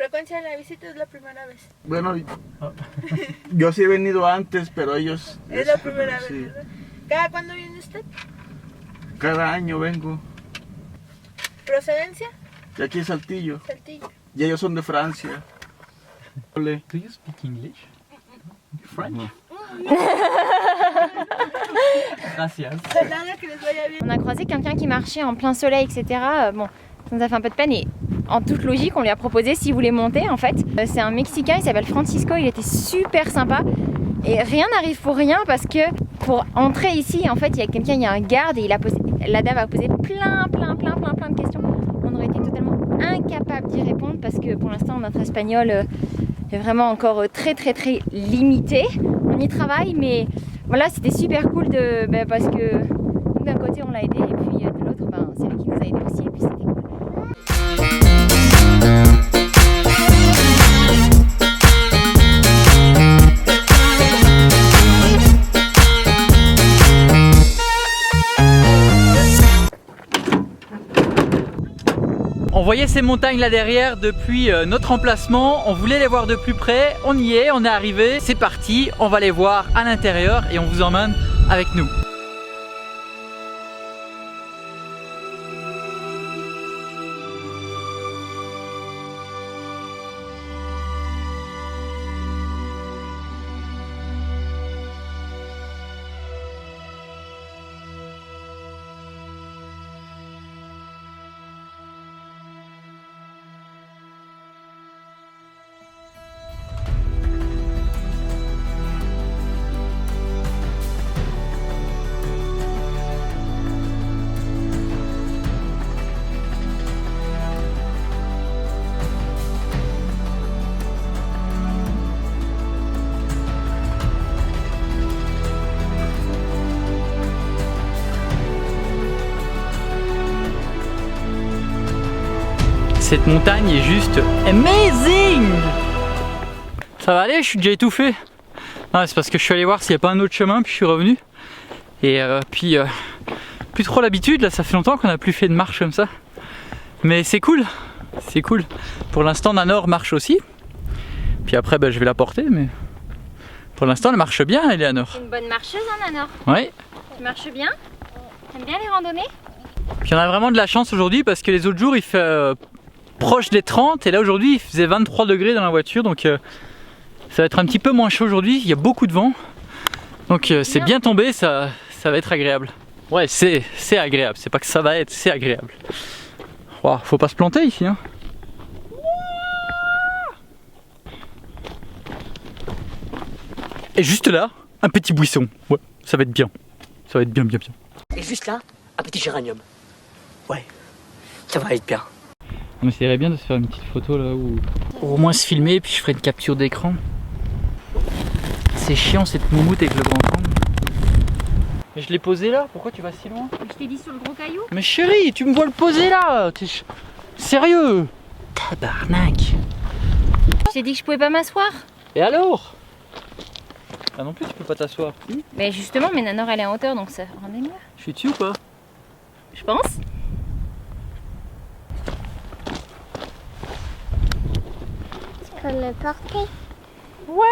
frecuencia de la visita es la primera vez. Bueno, yo sí he venido antes, pero ellos... Es la primera sí. vez, ¿verdad? ¿Cada cuándo viene usted? Cada año vengo. ¿Procedencia? De aquí en Saltillo. Saltillo. Y ellos son de Francia. Ole. Do you speak English? French? Gracias. Nada, que les vaya bien. On a croisé quelqu'un qui marchait en plein soleil, etc. Bon, ça nous a fait un peu de peine et en toute logique, on lui a proposé s'il voulait monter en fait. C'est un Mexicain, il s'appelle Francisco, il était super sympa. Et rien n'arrive pour rien parce que pour entrer ici, en fait, il y a quelqu'un, il y a un garde et la dame a posé plein de questions. On aurait été totalement incapable d'y répondre parce que pour l'instant, notre espagnol est vraiment encore très limité. On y travaille, mais voilà, c'était super cool parce que nous, d'un côté, on l'a aidé et puis de l'autre, c'est lui qui nous a aidé aussi et puis c'était cool. On voyait ces montagnes là derrière depuis notre emplacement, on voulait les voir de plus près, on y est, on est arrivé, c'est parti, on va les voir à l'intérieur et on vous emmène avec nous. Cette montagne est juste amazing! Ça va aller, je suis déjà étouffé. Non, c'est parce que je suis allé voir s'il n'y a pas un autre chemin, puis je suis revenu. Et puis, plus trop l'habitude, là ça fait longtemps qu'on n'a plus fait de marche comme ça. Mais c'est cool, c'est cool. Pour l'instant, Nanor marche aussi. Puis après, je vais la porter, mais pour l'instant, elle marche bien, Eleanor. C'est une bonne marcheuse, hein, Nanor? Oui. Tu marches bien? T'aimes bien les randonnées? Puis on a vraiment de la chance aujourd'hui parce que les autres jours, il fait proche des 30 et là aujourd'hui il faisait 23 degrés dans la voiture, donc ça va être un petit peu moins chaud aujourd'hui, il y a beaucoup de vent, donc c'est bien tombé, ça va être agréable. Ouais, c'est agréable, c'est pas que ça va être, c'est agréable. Wow, faut pas se planter ici, hein. Et juste là, un petit buisson, ouais, ça va être bien, ça va être bien. Et juste là, un petit géranium. Ouais, ça va être bien. On essaierait bien de se faire une petite photo là où... Ou au moins se filmer, puis je ferai une capture d'écran. C'est chiant cette moumoute avec le grand angle. Mais je l'ai posé là, pourquoi tu vas si loin? Je t'ai dit sur le gros caillou. Mais chérie, tu me vois le poser là. Sérieux? Tabarnak. Je t'ai dit que je pouvais pas m'asseoir. Et alors? Ah non plus tu peux pas t'asseoir. Mais justement, mais Nanor elle est en hauteur donc ça rendait mieux. Je suis dessus ou pas? Je pense. Tu peux me porter? Ouais.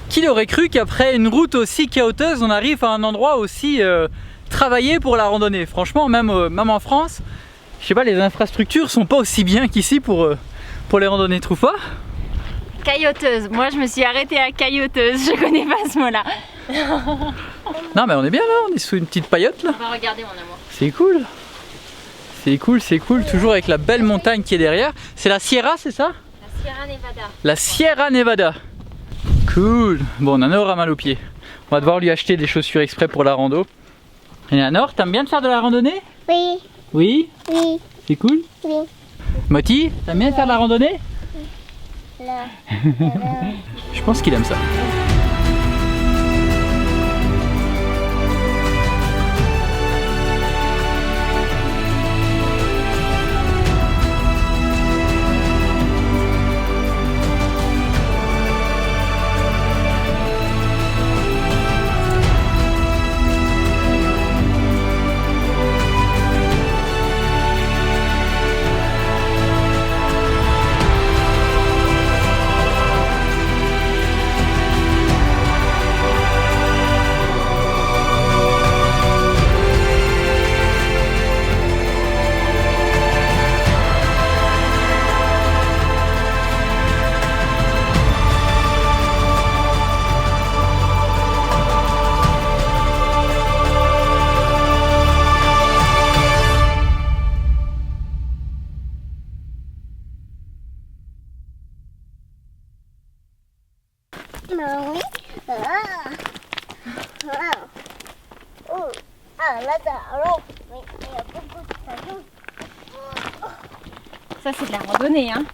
Qui aurait cru qu'après une route aussi chaoteuse, on arrive à un endroit aussi travaillé pour la randonnée. Franchement, même en France, je sais pas, les infrastructures sont pas aussi bien qu'ici pour les randonnées, trouve pas? Cailloteuse. Moi, je me suis arrêtée à cailloteuse. Je connais pas ce mot-là. Non, mais on est bien là, on est sous une petite paillote là. On va regarder, mon amour. C'est cool. C'est cool, c'est cool. Toujours avec la belle montagne qui est derrière. C'est la Sierra, c'est ça? La Sierra Nevada. La Sierra Nevada. Cool. Bon, Nanor a mal aux pieds. On va devoir lui acheter des chaussures exprès pour la rando. Et Nanor, t'aimes bien de faire de la randonnée? Oui, Oui? oui, C'est cool? oui. Moti, t'aimes bien de faire de la randonnée? Là. Je pense qu'il aime ça. Oui. Oh. Ah, là, alors, oui, il y a beaucoup de salons. Ça, c'est de la randonnée, hein?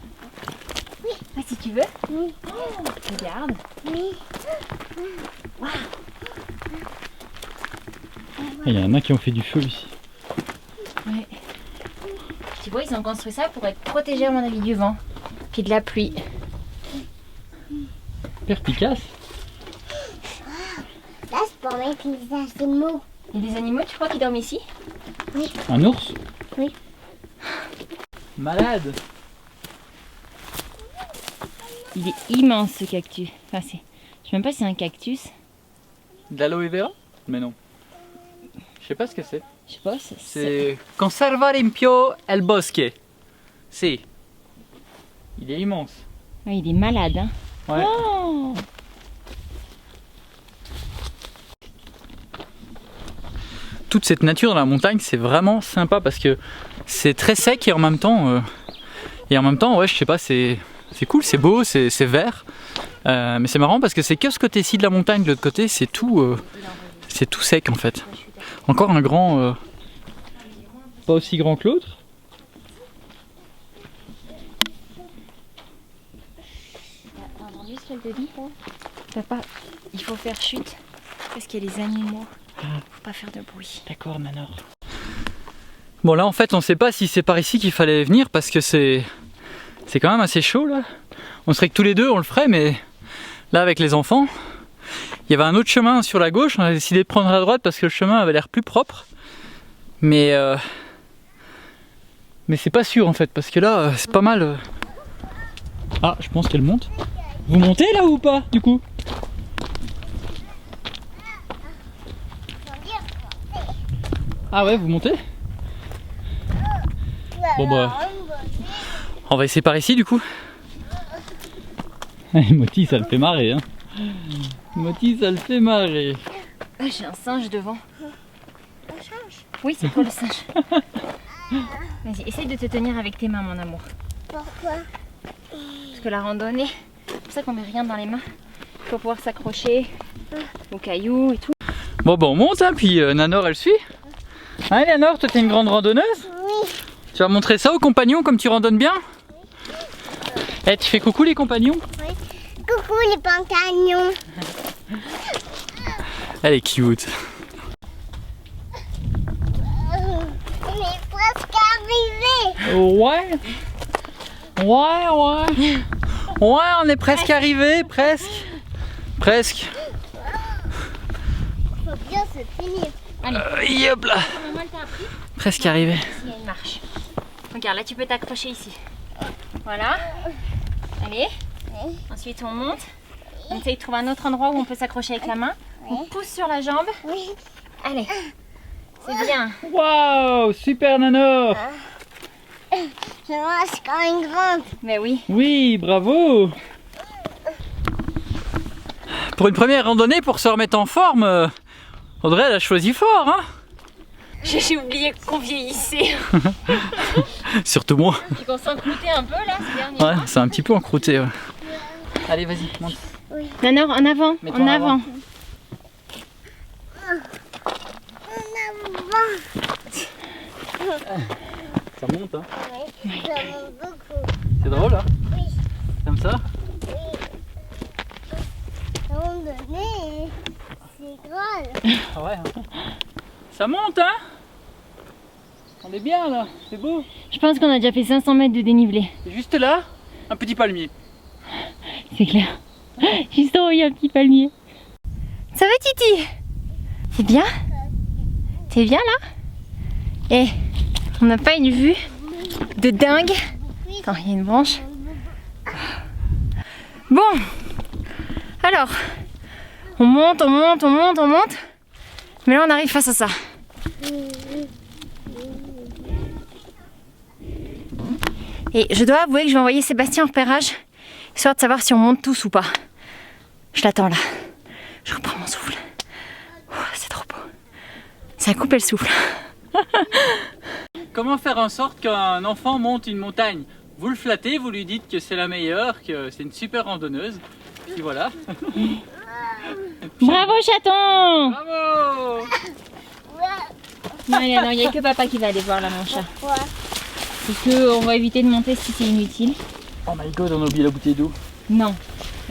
Oui. Ah, si tu veux. Oui. Oh, regarde. Oui. Il y en a qui ont fait du feu ici. Ouais. Tu vois, ils ont construit ça pour être protégés, à mon avis, du vent. Puis de la pluie. Perspicace. Là, c'est pour mettre les animaux. Il y a des animaux, tu crois, qui dorment ici? Un ours? Oui. Malade. Il est immense, ce cactus. Enfin, c'est... Je sais même pas si c'est un cactus. De l'aloe vera? Mais non. Je sais pas ce que c'est. Je sais pas, C'est Conservare in Pio el Bosque. Si. Il est immense. Ouais, il est malade, hein? Ouais. Oh. Toute cette nature dans la montagne, c'est vraiment sympa parce que c'est très sec et en même temps, ouais, je sais pas, c'est cool, c'est beau, c'est vert. Mais c'est marrant parce que c'est que ce côté-ci de la montagne, de l'autre côté, c'est tout sec en fait. Encore un grand, pas aussi grand que l'autre. T'as entendu ce qu'elle te dit? Papa, il faut faire chute parce qu'il y a les animaux. Faut pas faire de bruit. D'accord, Nanor. Bon là en fait on sait pas si c'est par ici qu'il fallait venir parce que c'est quand même assez chaud là. On serait que tous les deux on le ferait, mais là avec les enfants, il y avait un autre chemin sur la gauche, on a décidé de prendre à droite parce que le chemin avait l'air plus propre. Mais c'est pas sûr en fait parce que là c'est pas mal. Ah, je pense qu'elle monte. Vous montez là ou pas du coup? Ah ouais, vous montez? Bon bah, on va essayer par ici du coup. Moti, ça le fait marrer, hein. Moti, ça le fait marrer. Ah, j'ai un singe devant. Un singe? Oui, c'est pour le singe. Vas-y, essaye de te tenir avec tes mains, mon amour. Pourquoi? Parce que la randonnée, c'est pour ça qu'on met rien dans les mains. Il faut pouvoir s'accrocher aux cailloux et tout. Bon bah on monte, hein, puis Nanor elle suit. Hein Nanor, toi t'es une grande randonneuse? Oui. Tu vas montrer ça aux compagnons comme tu randonnes bien? Eh, tu fais coucou les compagnons? Oui. Coucou les pantagnons. Elle est cute. Il est presque arrivé. Ouais. Ouais, on est presque arrivé, presque. Presque. Faut bien se tenir. Allez, Hop là. maman elle t'a appris? Presque arrivé. Il y a une marche. Regarde, là tu peux t'accrocher ici. Voilà. Allez. Ensuite on monte. On essaye de trouver un autre endroit où on peut s'accrocher avec la main. On pousse sur la jambe. Oui. Allez. C'est bien. Waouh, super Nanor. Je marche comme une grande. Mais oui. Oui, bravo. Pour une première randonnée, pour se remettre en forme, Audrey elle a choisi fort, hein. J'ai oublié qu'on vieillissait. Surtout moi. Et qu'on s'encloutait un peu là ces derniers Ouais, mois. c'est un petit peu encrouté. Ouais. Allez, vas-y, monte. Nanor, en avant. Mets-toi En en avant. Ça monte, hein. Oui. Ça monte beaucoup. C'est drôle, hein. Oui. Comme ça. Randonnée, c'est drôle. Ah ouais. Hein. Ça monte, hein. On est bien là, c'est beau. Je pense qu'on a déjà fait 500 mètres de dénivelé. Et juste là, un petit palmier. C'est clair. Juste en haut, il y a un petit palmier. Ça va, Titi? C'est bien? C'est bien là? Eh, on n'a pas une vue de dingue. Attends, il y a une branche. Bon, alors, on monte. Mais là, on arrive face à ça. Et je dois avouer que je vais envoyer Sébastien en repérage, histoire de savoir si on monte tous ou pas. Je l'attends là. Je reprends mon souffle. C'est trop beau. Ça a coupé le souffle. Comment faire en sorte qu'un enfant monte une montagne? Vous le flattez, vous lui dites que c'est la meilleure, que c'est une super randonneuse. Puis voilà. Bravo chaton. Bravo. Non, allez, non, il n'y a que papa qui va aller voir là mon chat. Pourquoi? Parce qu'on va éviter de monter si c'est inutile. Oh my god, on a oublié la bouteille d'eau. Non,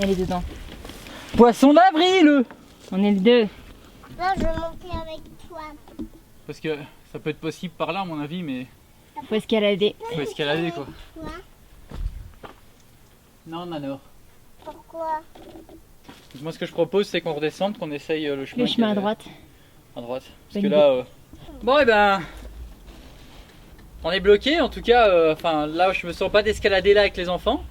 elle est dedans. Poisson d'avril. On est le 2. Là, je vais monter avec toi. Parce que ça peut être possible par là à mon avis, mais Faut escalader. faut escalader quoi. Toi? Non, Nanor. Pourquoi? Moi ce que je propose c'est qu'on redescende, qu'on essaye le chemin. Le chemin à qui est droite. À droite. Parce Bonne que idée. là... Bon et ben... On est bloqué en tout cas, enfin là je me sens pas d'escalader là avec les enfants.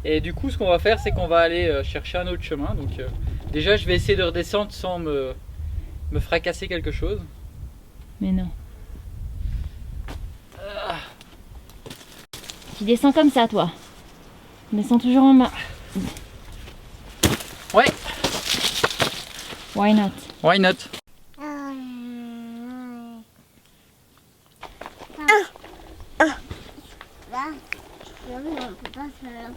Et du coup ce qu'on va faire c'est qu'on va aller chercher un autre chemin. Donc déjà je vais essayer de redescendre sans me fracasser quelque chose. Mais non. Tu descends comme ça toi. Descends toujours en bas. Ouais, Why not? why not? Là, non, on peut pas faire.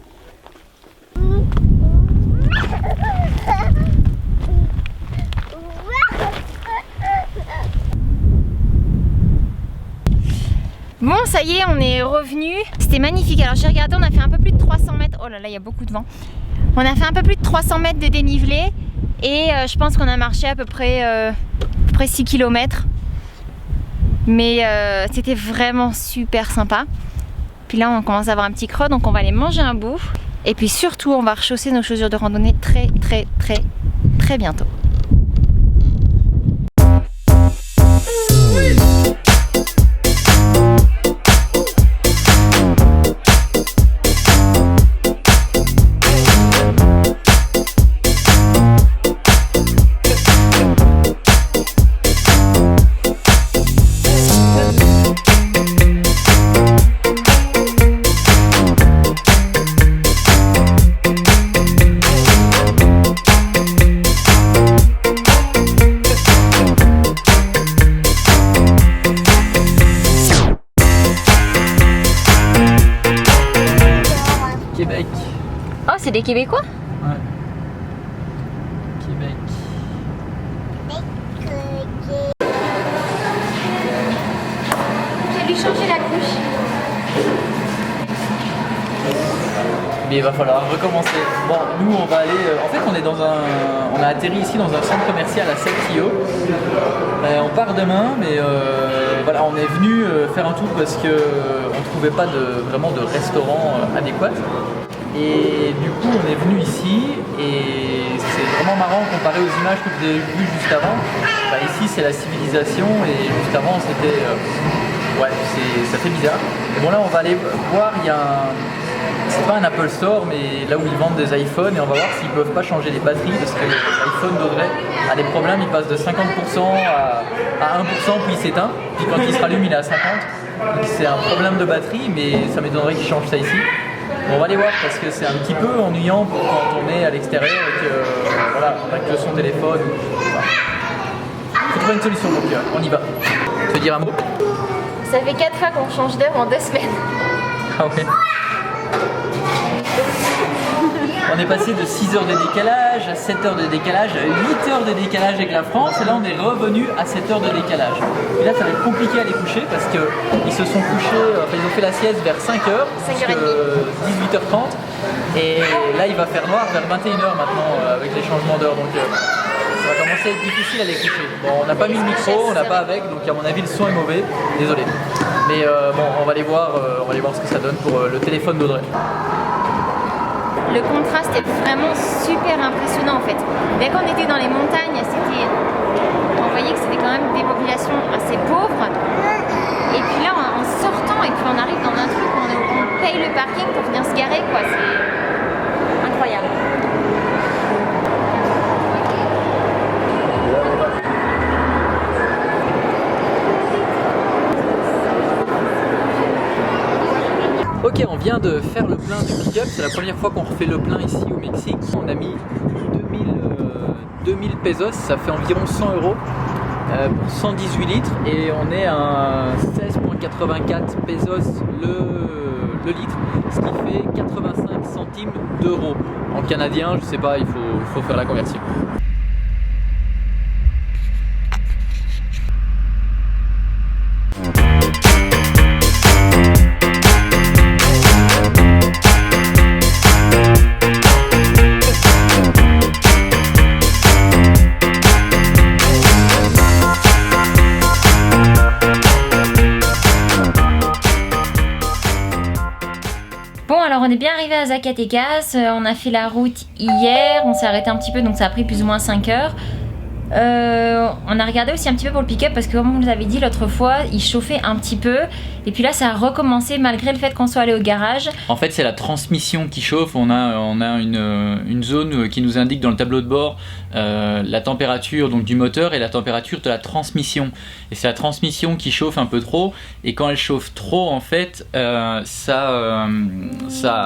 Bon, ça y est, on est revenu. C'était magnifique. Alors j'ai regardé, on a fait un peu plus de 300 mètres. Oh là là, il y a beaucoup de vent. On a fait un peu plus de 300 mètres de dénivelé. Et je pense qu'on a marché à peu près 6 km. Mais c'était vraiment super sympa. Puis là, on commence à avoir un petit creux, donc on va aller manger un bout. Et puis surtout, on va rechausser nos chaussures de randonnée très bientôt. Québec. Oh, c'est des Québécois? Ouais. Québec. Je vais lui changer la couche. Mais il va falloir recommencer. Bon, nous on va aller. En fait, on est dans un. On a atterri ici dans un centre commercial à Saltillo. On part demain, mais voilà, on est venu faire un tour parce que on trouvait pas vraiment de restaurant adéquat. Et du coup, on est venu ici et c'est vraiment marrant comparé aux images que vous avez vues juste avant. Bah, ici, c'est la civilisation et juste avant, c'était. Ouais, ça fait bizarre. Et bon, là, on va aller voir. Il y a un. C'est pas un Apple Store, mais là où ils vendent des iPhones, et on va voir s'ils peuvent pas changer les batteries parce que l'iPhone d'Audrey a des problèmes, il passe de 50% à 1% puis il s'éteint, puis quand il se rallume il est à 50%. Donc c'est un problème de batterie, mais ça m'étonnerait qu'ils changent ça ici. Bon, on va aller voir parce que c'est un petit peu ennuyant pour quand on est à l'extérieur et que voilà, pas que son téléphone. Il faut trouver une solution donc on y va. Tu veux dire un mot? Ça fait 4 fois qu'on change d'heure en 2 semaines. Ah ouais. On est passé de 6 heures de décalage à 7 heures de décalage à 8 heures de décalage avec la France et là on est revenu à 7 heures de décalage. Et là ça va être compliqué à les coucher parce qu'ils se sont couchés, enfin ils ont fait la sieste vers 5 heures, 18h30 et là il va faire noir vers 21h maintenant avec les changements d'heure donc ça va commencer à être difficile à les coucher. Bon on n'a pas mis le micro, on n'a pas avec donc à mon avis le son est mauvais, désolé. Mais bon on va aller voir ce que ça donne pour le téléphone d'Audrey. Le contraste est vraiment super impressionnant en fait. Dès qu'on était dans les montagnes, on voyait que c'était quand même des populations assez pauvres. Et puis là, en sortant, et puis on arrive dans un truc où on paye le parking pour venir se garer, quoi. C'est incroyable. Ok, on vient de faire le plein du pick-up, c'est la première fois qu'on refait le plein ici au Mexique. On a mis 2000 pesos, ça fait environ 100 € pour 118 litres et on est à 16,84 pesos le litre, ce qui fait 85 centimes d'euros. En canadien, je sais pas, il faut faire la conversion. Bon, alors on est bien arrivé à Zacatecas, on a fait la route hier, on s'est arrêté un petit peu, donc ça a pris plus ou moins 5 heures. On a regardé aussi un petit peu pour le pick-up parce que comme on vous avait dit l'autre fois, il chauffait un petit peu et puis là ça a recommencé malgré le fait qu'on soit allé au garage. En fait c'est la transmission qui chauffe, on a une zone qui nous indique dans le tableau de bord la température donc du moteur et la température de la transmission. Et c'est la transmission qui chauffe un peu trop et quand elle chauffe trop en fait ça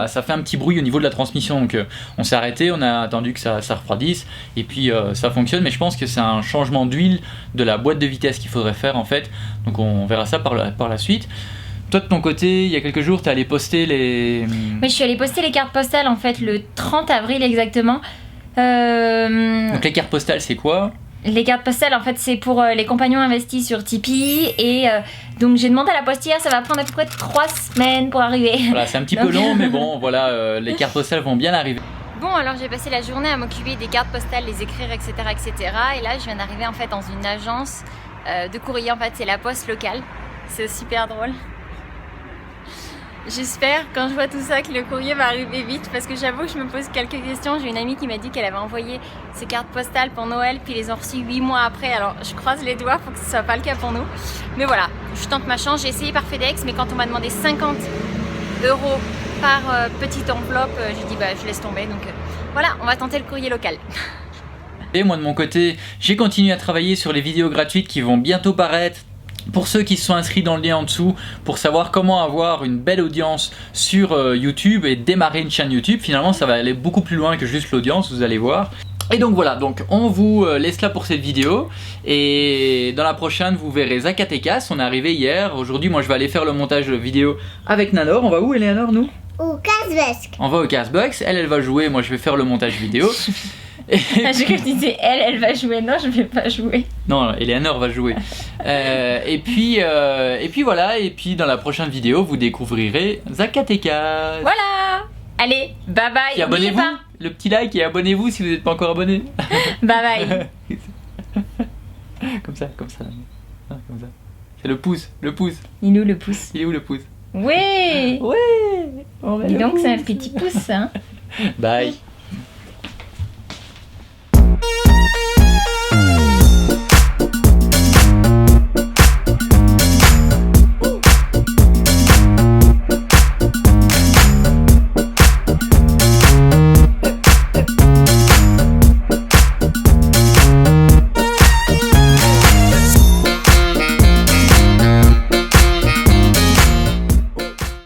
fait un petit bruit au niveau de la transmission. Donc on s'est arrêté, on a attendu que ça refroidisse et puis ça fonctionne, mais je pense que c'est un changement d'huile de la boîte de vitesse qu'il faudrait faire en fait. Donc on verra ça par la suite. Toi de ton côté, il y a quelques jours, tu es allé poster les... Oui, je suis allée poster les cartes postales en fait le 30 avril exactement. Donc les cartes postales c'est quoi ? Les cartes postales en fait c'est pour les compagnons investis sur Tipeee et donc j'ai demandé à la postière, ça va prendre à peu près 3 semaines pour arriver. Voilà, c'est un petit peu long mais bon voilà, les cartes postales vont bien arriver. Bon, alors j'ai passé la journée à m'occuper des cartes postales, les écrire, etc., etc. Et là, je viens d'arriver en fait dans une agence de courrier. En fait, c'est la poste locale. C'est super drôle. J'espère, quand je vois tout ça, que le courrier va arriver vite parce que j'avoue que je me pose quelques questions. J'ai une amie qui m'a dit qu'elle avait envoyé ses cartes postales pour Noël puis les ont reçues 8 mois après. Alors, je croise les doigts pour que ce soit pas le cas pour nous. Mais voilà, je tente ma chance. J'ai essayé par FedEx, mais quand on m'a demandé 50 € par petite enveloppe, j'ai dit bah je laisse tomber, donc voilà, on va tenter le courrier local. Et moi de mon côté, j'ai continué à travailler sur les vidéos gratuites qui vont bientôt paraître. Pour ceux qui se sont inscrits dans le lien en dessous, pour savoir comment avoir une belle audience sur YouTube et démarrer une chaîne YouTube, finalement ça va aller beaucoup plus loin que juste l'audience, vous allez voir. Et donc voilà, donc on vous laisse là pour cette vidéo et dans la prochaine vous verrez Zacatecas, on est arrivé hier, aujourd'hui moi je vais aller faire le montage vidéo avec Nanor. On va où Eleanor nous ? Au Casbesque. On va au Castbox, elle va jouer, moi je vais faire le montage vidéo. J'ai cru que tu disais elle va jouer, non je vais pas jouer. Non, Eleanor va jouer. Et puis voilà, et puis dans la prochaine vidéo vous découvrirez Zacatecas. Voilà. Allez, bye bye. Et abonnez-vous, pas. le petit like et abonnez-vous si vous n'êtes pas encore abonné. Bye bye. Comme ça. Ah, comme ça. C'est le pouce. Il est où le pouce? Il est où le pouce? Oui. Ouais. Dis donc c'est un petit pouce hein. Bye.